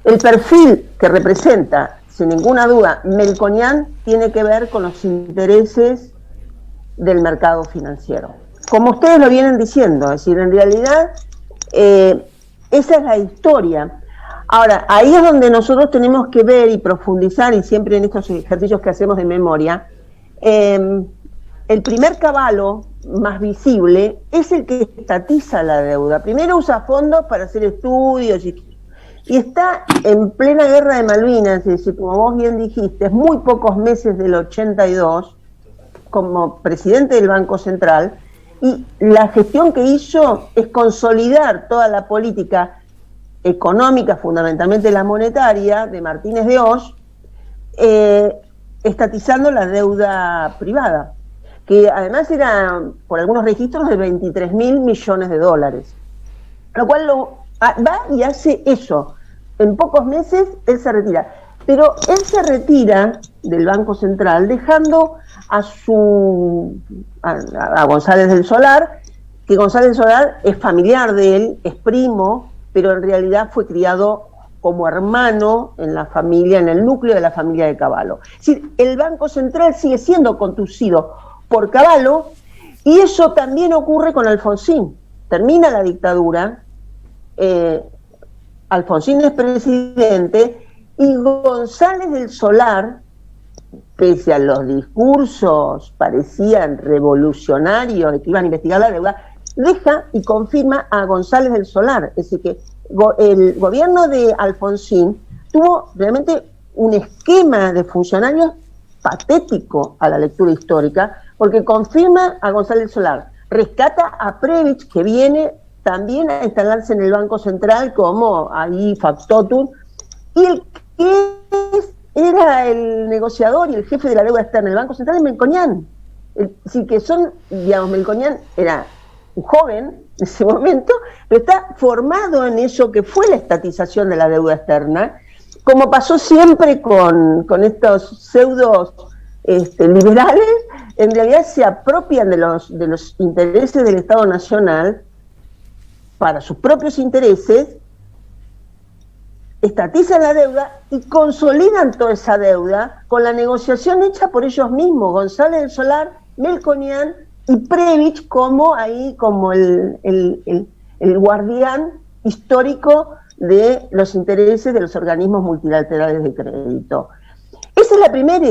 El perfil que representa, sin ninguna duda, Melconian tiene que ver con los intereses del mercado financiero. Como ustedes lo vienen diciendo, es decir, en realidad esa es la historia. Ahora, ahí es donde nosotros tenemos que ver y profundizar, y siempre en estos ejercicios que hacemos de memoria, el primer caballo más visible es el que estatiza la deuda. Primero usa fondos para hacer estudios y está en plena guerra de Malvinas, es decir, como vos bien dijiste, muy pocos meses del 82, como presidente del Banco Central, y la gestión que hizo es consolidar toda la política económica, fundamentalmente la monetaria, de Martínez de Oz, estatizando la deuda privada, que además era, por algunos registros, de 23.000 millones de dólares. Lo cual va y hace eso. En pocos meses él se retira. Pero él se retira del Banco Central dejando a González del Solar, que González del Solar es familiar de él, es primo, pero en realidad fue criado como hermano en la familia, en el núcleo de la familia de Cavallo. Es decir, el Banco Central sigue siendo conducido por Cavallo, y eso también ocurre con Alfonsín. Termina la dictadura, Alfonsín es presidente, y González del Solar, pese a los discursos parecían revolucionarios de que iban a investigar la deuda, deja y confirma a González del Solar. Es decir, que el gobierno de Alfonsín tuvo realmente un esquema de funcionarios patético a la lectura histórica, porque confirma a González del Solar, rescata a Previch, que viene también a instalarse en el Banco Central como ahí factotum, y el que era el negociador y el jefe de la deuda externa del Banco Central es Melconian. Sí, que son, digamos, Melconian era un joven en ese momento, pero está formado en eso que fue la estatización de la deuda externa, como pasó siempre con estos pseudos liberales. En realidad se apropian de los intereses del Estado Nacional para sus propios intereses, estatizan la deuda y consolidan toda esa deuda con la negociación hecha por ellos mismos, González del Solar, Melconian y Previch como el guardián histórico de los intereses de los organismos multilaterales de crédito. Esa es la primera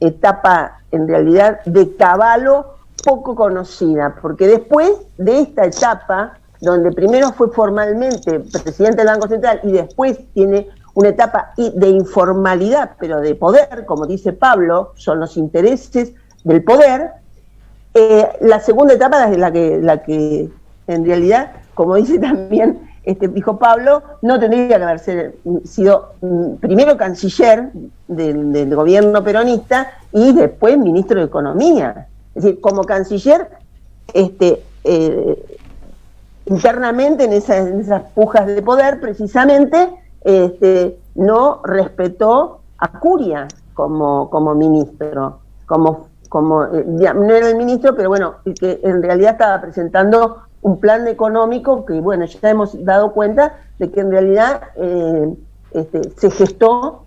etapa, en realidad, de Cavallo poco conocida, porque después de esta etapa, donde primero fue formalmente presidente del Banco Central y después tiene una etapa de informalidad, pero de poder, como dice Pablo, son los intereses del poder. La segunda etapa es la que en realidad, como dice también dijo Pablo, no tendría que haber sido primero canciller del gobierno peronista y después ministro de Economía. Es decir, como canciller, internamente en esas pujas de poder, precisamente, no respetó a Curia como ministro, no era el ministro, pero bueno, que en realidad estaba presentando un plan económico que, bueno, ya hemos dado cuenta de que en realidad se gestó,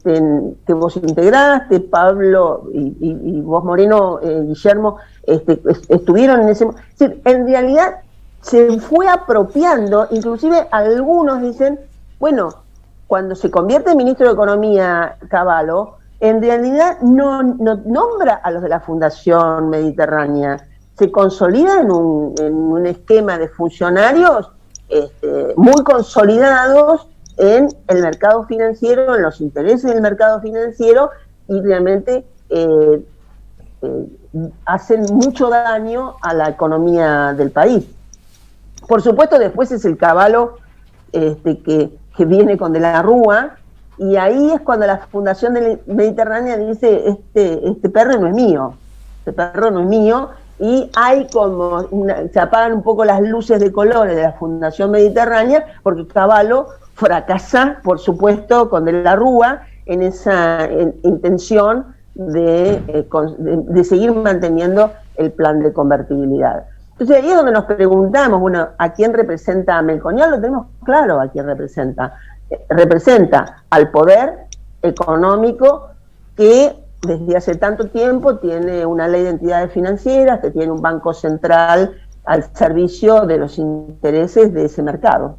que vos integraste, Pablo y vos, Moreno, Guillermo, estuvieron en ese... Es decir, en realidad se fue apropiando, inclusive algunos dicen, bueno, cuando se convierte en ministro de Economía Cavallo, en realidad no nombra a los de la Fundación Mediterránea, se consolida en un esquema de funcionarios muy consolidados en el mercado financiero, en los intereses del mercado financiero, y realmente hacen mucho daño a la economía del país. Por supuesto, después es el Cavallo que viene con De la Rúa, y ahí es cuando la Fundación Mediterránea dice, este perro no es mío, y hay se apagan un poco las luces de colores de la Fundación Mediterránea, porque Cavallo fracasa, por supuesto, con De la Rúa, en esa intención de seguir manteniendo el plan de convertibilidad. Entonces ahí es donde nos preguntamos, bueno, ¿a quién representa Melconian? Lo tenemos claro a quién representa. Representa al poder económico que desde hace tanto tiempo tiene una ley de entidades financieras, que tiene un banco central al servicio de los intereses de ese mercado.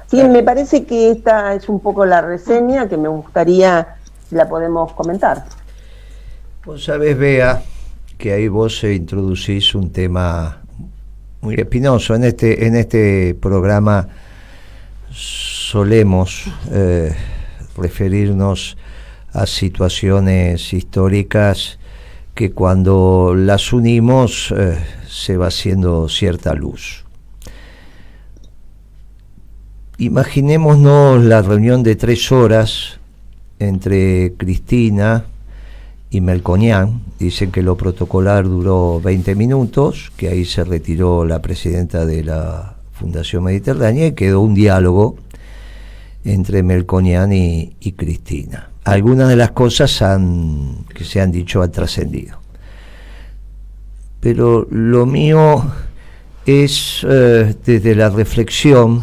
Sí, me parece que esta es un poco la reseña que me gustaría, si la podemos comentar. Vos sabés, Bea, que ahí vos introducís un tema muy espinoso. En este programa solemos referirnos a situaciones históricas que cuando las unimos se va haciendo cierta luz. Imaginémonos la reunión de 3 horas entre Cristina y Melconian. Dicen que lo protocolar duró 20 minutos, que ahí se retiró la presidenta de la Fundación Mediterránea y quedó un diálogo entre Melconian y Cristina. Algunas de las cosas que se han dicho han trascendido. Pero lo mío es desde la reflexión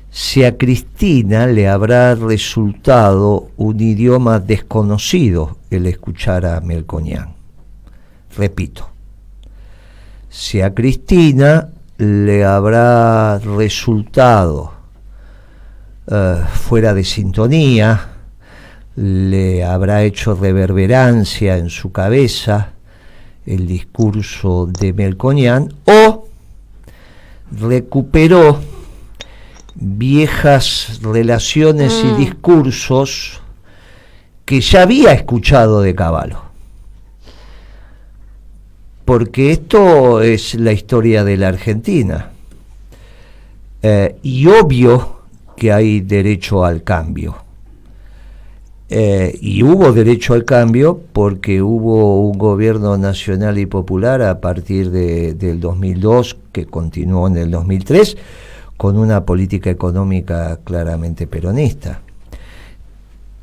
si a Cristina le habrá resultado un idioma desconocido el escuchar a Melconian. Repito, si a Cristina le habrá resultado fuera de sintonía le habrá hecho reverberancia en su cabeza el discurso de Melconian, o recuperó viejas relaciones y discursos que ya había escuchado de Cavallo. Porque esto es la historia de la Argentina. Y obvio que hay derecho al cambio. Y hubo derecho al cambio porque hubo un gobierno nacional y popular a partir del 2002, que continuó en el 2003, con una política económica claramente peronista.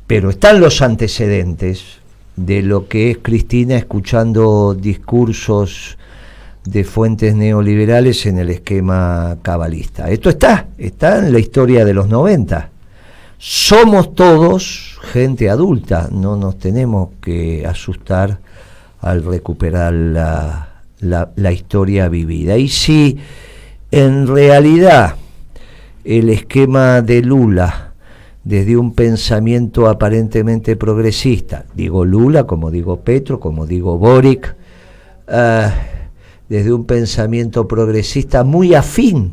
Pero están los antecedentes de lo que es Cristina escuchando discursos de fuentes neoliberales en el esquema cabalista. Esto está en la historia de los 90. Somos todos gente adulta, no nos tenemos que asustar al recuperar la historia vivida. Y si en realidad el esquema de Lula, desde un pensamiento aparentemente progresista, digo Lula, como digo Petro, como digo Boric, desde un pensamiento progresista muy afín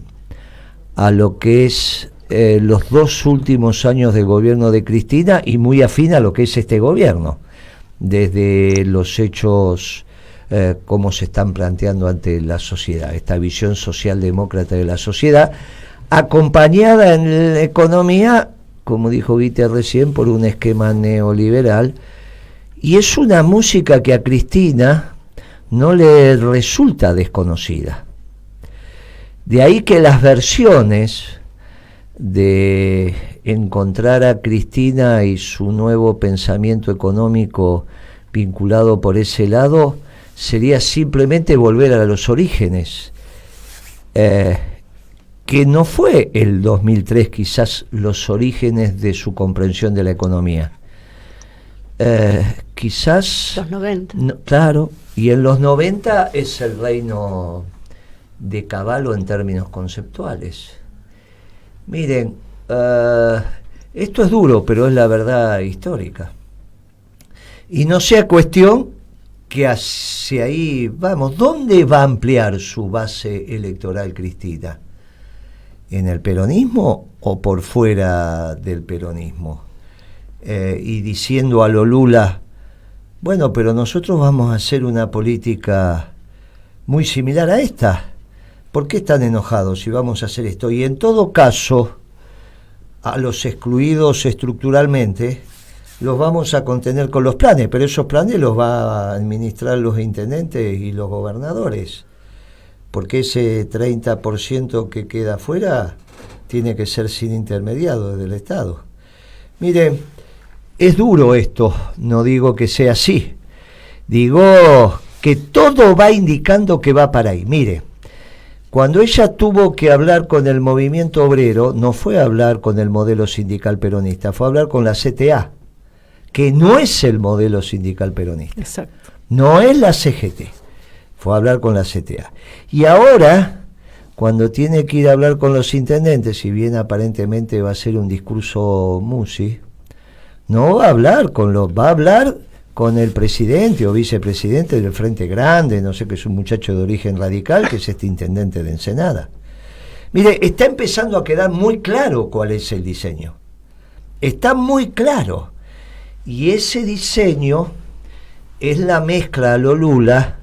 a lo que es los 2 últimos años del gobierno de Cristina, y muy afín a lo que es este gobierno, desde los hechos, cómo se están planteando ante la sociedad, esta visión socialdemócrata de la sociedad, acompañada en la economía, como dijo Guite recién, por un esquema neoliberal. Y es una música que a Cristina no le resulta desconocida. De ahí que las versiones de encontrar a Cristina y su nuevo pensamiento económico vinculado por ese lado sería simplemente volver a los orígenes, que no fue el 2003 quizás los orígenes de su comprensión de la economía. Quizás los 90. No, claro, y en los 90 es el reino de Cavallo en términos conceptuales. Miren, esto es duro, pero es la verdad histórica. Y no sea cuestión que hacia ahí vamos. ¿Dónde va a ampliar su base electoral Cristina? ¿En el peronismo o por fuera del peronismo? Y diciendo a lo Lula, bueno, pero nosotros vamos a hacer una política muy similar a esta. ¿Por qué están enojados si vamos a hacer esto? Y en todo caso, a los excluidos estructuralmente los vamos a contener con los planes, pero esos planes los va a administrar los intendentes y los gobernadores, porque ese 30% que queda afuera tiene que ser sin intermediario del Estado. Miren, es duro esto, no digo que sea así, digo que todo va indicando que va para ahí. Mire, cuando ella tuvo que hablar con el movimiento obrero, no fue a hablar con el modelo sindical peronista, fue a hablar con la CTA, que no es el modelo sindical peronista. Exacto. No es la CGT, fue a hablar con la CTA. Y ahora, cuando tiene que ir a hablar con los intendentes, si bien aparentemente va a ser un discurso Musi, no va a hablar va a hablar con el presidente o vicepresidente del Frente Grande, no sé, que es un muchacho de origen radical, que es este intendente de Ensenada. Mire, está empezando a quedar muy claro cuál es el diseño. Está muy claro. Y ese diseño es la mezcla a lo Lula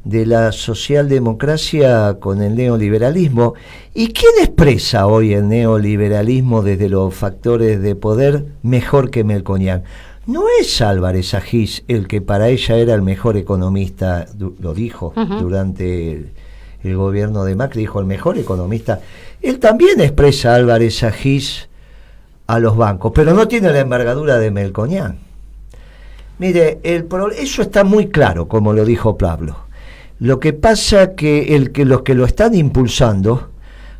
de la socialdemocracia con el neoliberalismo. ¿Y quién expresa hoy el neoliberalismo desde los factores de poder mejor que Melconian? No es Álvarez Agis el que para ella era el mejor economista, lo dijo durante el gobierno de Macri, dijo el mejor economista. Él también expresa Álvarez Agis a los bancos, pero no tiene la envergadura de Melconian. Mire, eso está muy claro, como lo dijo Pablo. Lo que pasa que los que lo están impulsando,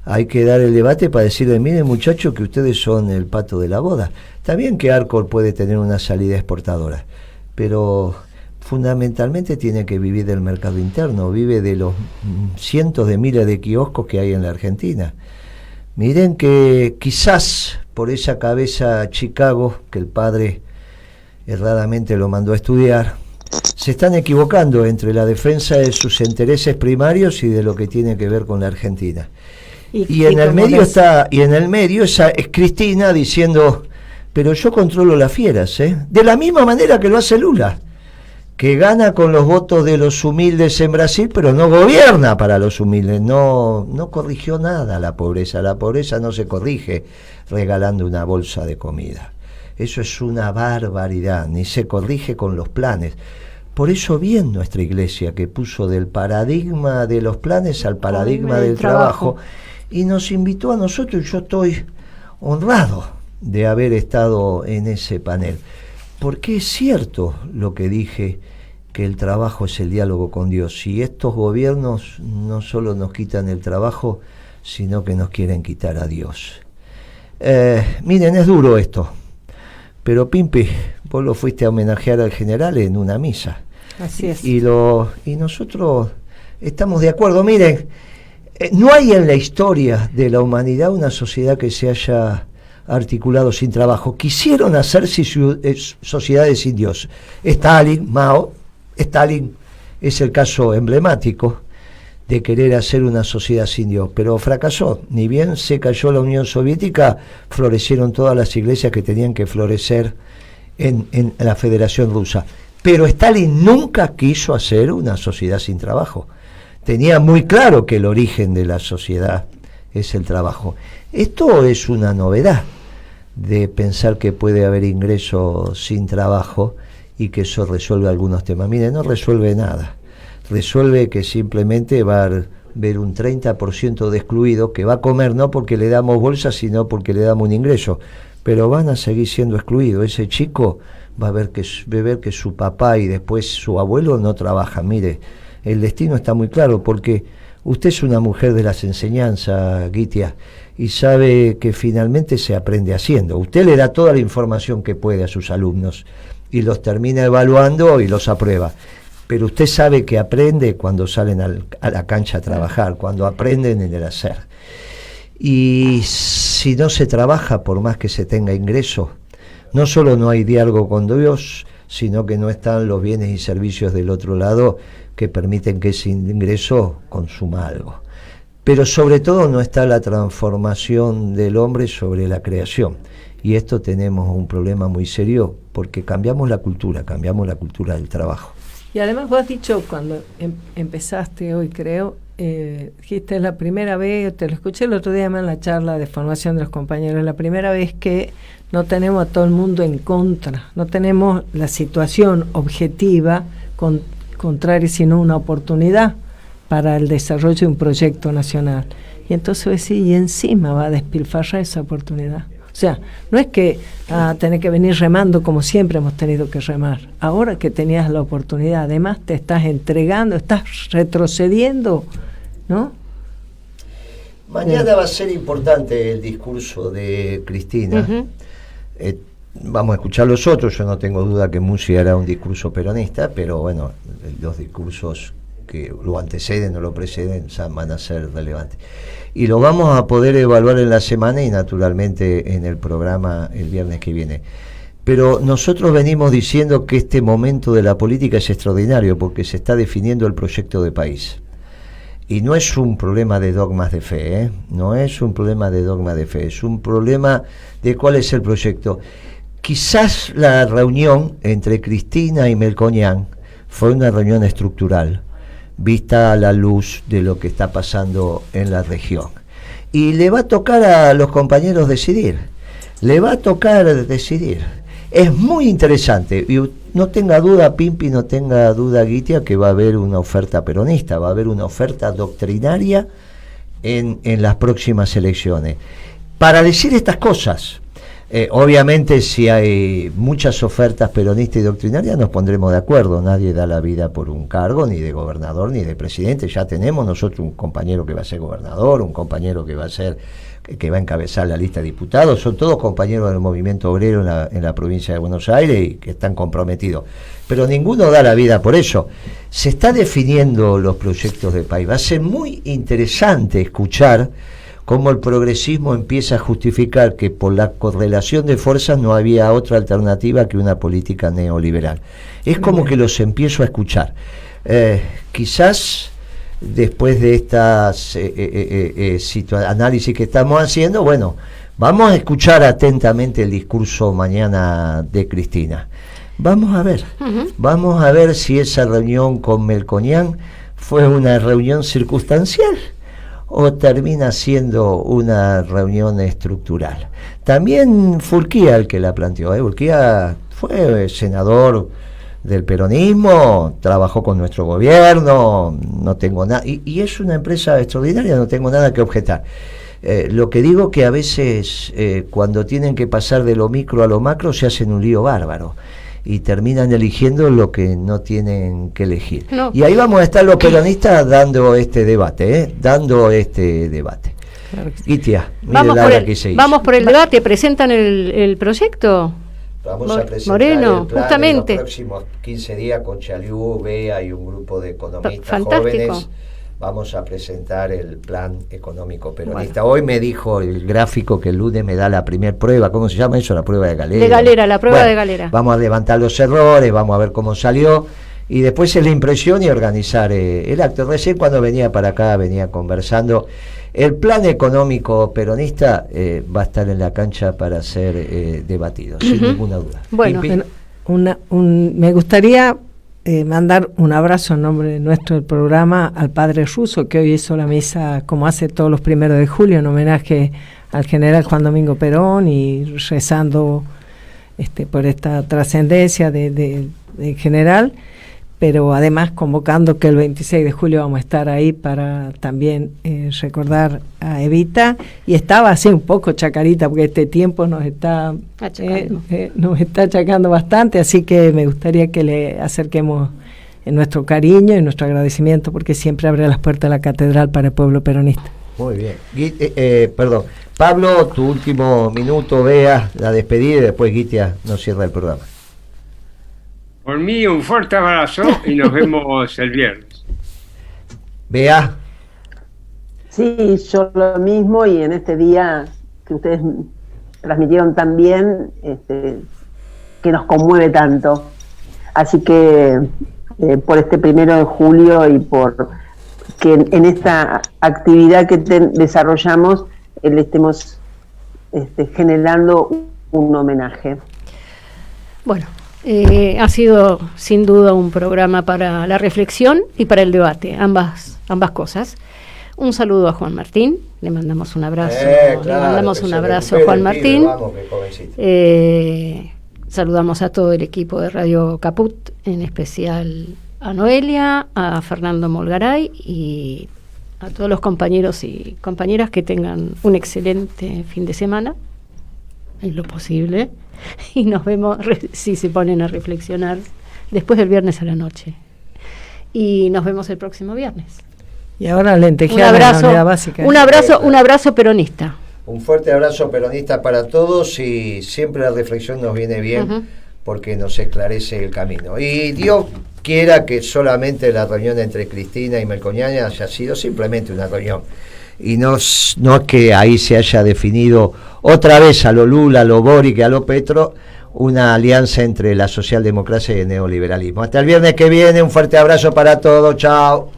hay que dar el debate para decirle, miren muchachos, que ustedes son el pato de la boda. Está bien que Arcor puede tener una salida exportadora, pero fundamentalmente tiene que vivir del mercado interno, vive de los cientos de miles de kioscos que hay en la Argentina. Miren que quizás por esa cabeza Chicago, que el padre erradamente lo mandó a estudiar, se están equivocando entre la defensa de sus intereses primarios y de lo que tiene que ver con la Argentina. Y en el medio es Cristina diciendo, pero yo controlo las fieras, de la misma manera que lo hace Lula, que gana con los votos de los humildes en Brasil, pero no gobierna para los humildes, no corrigió nada la pobreza no se corrige regalando una bolsa de comida. Eso es una barbaridad, ni se corrige con los planes. Por eso bien nuestra iglesia, que puso del paradigma de los planes al paradigma del trabajo, y nos invitó a nosotros, y yo estoy honrado de haber estado en ese panel, porque es cierto lo que dije, que el trabajo es el diálogo con Dios, y estos gobiernos no solo nos quitan el trabajo, sino que nos quieren quitar a Dios. Miren, es duro esto, pero Pimpi, vos lo fuiste a homenajear al general en una misa. Así es. Y nosotros estamos de acuerdo. Miren, no hay en la historia de la humanidad una sociedad que se haya articulado sin trabajo. Quisieron hacer sociedades sin Dios. Stalin es el caso emblemático de querer hacer una sociedad sin Dios, pero fracasó. Ni bien se cayó la Unión Soviética, florecieron todas las iglesias que tenían que florecer en la Federación Rusa. Pero Stalin nunca quiso hacer una sociedad sin trabajo. Tenía muy claro que el origen de la sociedad es el trabajo. Esto es una novedad, de pensar que puede haber ingreso sin trabajo y que eso resuelve algunos temas. Mire, no resuelve nada. Resuelve que simplemente va a haber un 30% de excluidos que va a comer no porque le damos bolsa, sino porque le damos un ingreso. Pero van a seguir siendo excluidos. Ese chico va a ver que su papá y después su abuelo no trabajan. Mire, el destino está muy claro, porque usted es una mujer de las enseñanzas, Gitia, y sabe que finalmente se aprende haciendo. Usted le da toda la información que puede a sus alumnos y los termina evaluando y los aprueba. Pero usted sabe que aprende cuando salen a la cancha a trabajar, cuando aprenden en el hacer. Y si no se trabaja, por más que se tenga ingreso, no solo no hay diálogo con Dios, sino que no están los bienes y servicios del otro lado que permiten que ese ingreso consuma algo. Pero sobre todo no está la transformación del hombre sobre la creación. Y esto tenemos un problema muy serio, porque cambiamos la cultura del trabajo. Y además vos has dicho, cuando empezaste hoy, creo, dijiste, es la primera vez, te lo escuché el otro día en la charla de formación de los compañeros, la primera vez que no tenemos a todo el mundo en contra, no tenemos la situación objetiva contraria, sino una oportunidad para el desarrollo de un proyecto nacional. Y entonces decís, y encima va a despilfarrar esa oportunidad. O sea, no es que tener que venir remando como siempre hemos tenido que remar. Ahora que tenías la oportunidad, además te estás entregando, estás retrocediendo, ¿no? Mañana va a ser importante el discurso de Cristina. Uh-huh. Vamos a escuchar los otros. Yo no tengo duda que Musi hará un discurso peronista, pero bueno, los discursos que lo anteceden o lo preceden van a ser relevantes. Y lo vamos a poder evaluar en la semana y naturalmente en el programa el viernes que viene. Pero nosotros venimos diciendo que este momento de la política es extraordinario porque se está definiendo el proyecto de país. Y no es un problema de dogmas de fe, no es un problema de dogma de fe, es un problema de cuál es el proyecto. Quizás la reunión entre Cristina y Melconian fue una reunión estructural, vista a la luz de lo que está pasando en la región. Y le va a tocar a los compañeros decidir. Es muy interesante. Y no tenga duda, Pimpi, no tenga duda, Gitia, que va a haber una oferta peronista, va a haber una oferta doctrinaria en las próximas elecciones. Para decir estas cosas, obviamente si hay muchas ofertas peronistas y doctrinarias nos pondremos de acuerdo. Nadie da la vida por un cargo, ni de gobernador ni de presidente. Ya tenemos nosotros un compañero que va a ser gobernador, un compañero que va a encabezar la lista de diputados. Son todos compañeros del movimiento obrero en la provincia de Buenos Aires y que están comprometidos, pero ninguno da la vida por eso. Se está definiendo los proyectos de país. Va a ser muy interesante escuchar cómo el progresismo empieza a justificar que por la correlación de fuerzas no había otra alternativa que una política neoliberal. Es como que los empiezo a escuchar. Quizás después de estas análisis que estamos haciendo, bueno, vamos a escuchar atentamente el discurso mañana de Cristina. Vamos a ver si esa reunión con Melconian fue una reunión circunstancial o termina siendo una reunión estructural. También Fulquía el que la planteó, Fulquía fue senador del peronismo, trabajó con nuestro gobierno, no tengo nada, y es una empresa extraordinaria, no tengo nada que objetar. Lo que digo que a veces cuando tienen que pasar de lo micro a lo macro se hacen un lío bárbaro y terminan eligiendo lo que no tienen que elegir. No. Y ahí vamos a estar los peronistas dando este debate, Claro que sí. Itia, vamos por el debate, presentan el proyecto. Vamos a presentar Moreno, el plan justamente. En los próximos 15 días con Chaliú, Bea y un grupo de economistas Fantástico. jóvenes. Vamos a presentar el plan económico peronista. Bueno. Hoy me dijo el gráfico que el lunes me da la primer prueba. ¿Cómo se llama eso? La prueba de Galera. La prueba de Galera. Vamos a levantar los errores, vamos a ver cómo salió. Y después es la impresión y organizar el acto. Recién cuando venía para acá, venía conversando. El plan económico peronista va a estar en la cancha para ser debatido, sin ninguna duda. Bueno, me gustaría mandar un abrazo en nombre nuestro del programa al padre Russo, que hoy hizo la misa como hace todos los 1 de julio en homenaje al general Juan Domingo Perón y rezando por esta trascendencia de general, pero además convocando que el 26 de julio vamos a estar ahí para también recordar a Evita, y estaba así un poco chacarita porque este tiempo nos está achacando bastante, así que me gustaría que le acerquemos nuestro cariño y nuestro agradecimiento porque siempre abre las puertas de la catedral para el pueblo peronista. Muy bien. Perdón, Pablo, tu último minuto, Bea, la despedida y después Guitia nos cierra el programa. Por mí un fuerte abrazo y nos vemos el viernes. Bea. Sí, yo lo mismo, y en este día que ustedes transmitieron tan bien, que nos conmueve tanto. Así que por este 1 de julio y por que en esta actividad que desarrollamos le estemos generando un homenaje. Bueno, ha sido sin duda un programa para la reflexión y para el debate, ambas cosas. Un saludo a Juan Martín, le mandamos un abrazo, a Juan Martín. Saludamos a todo el equipo de Radio Caput, en especial a Noelia, a Fernando Molgaray y a todos los compañeros y compañeras que tengan un excelente fin de semana, en lo posible, y nos vemos si se ponen a reflexionar después del viernes a la noche. Y nos vemos el próximo viernes. Y ahora lentejear la unidad básica. Un abrazo peronista. Un fuerte abrazo peronista para todos, y siempre la reflexión nos viene bien porque nos esclarece el camino. Y Dios quiera que solamente la reunión entre Cristina y Melconian haya sido simplemente una reunión. Y no es que ahí se haya definido otra vez a lo Lula, a lo Boric, a lo Petro, una alianza entre la socialdemocracia y el neoliberalismo. Hasta el viernes que viene, un fuerte abrazo para todos, chao.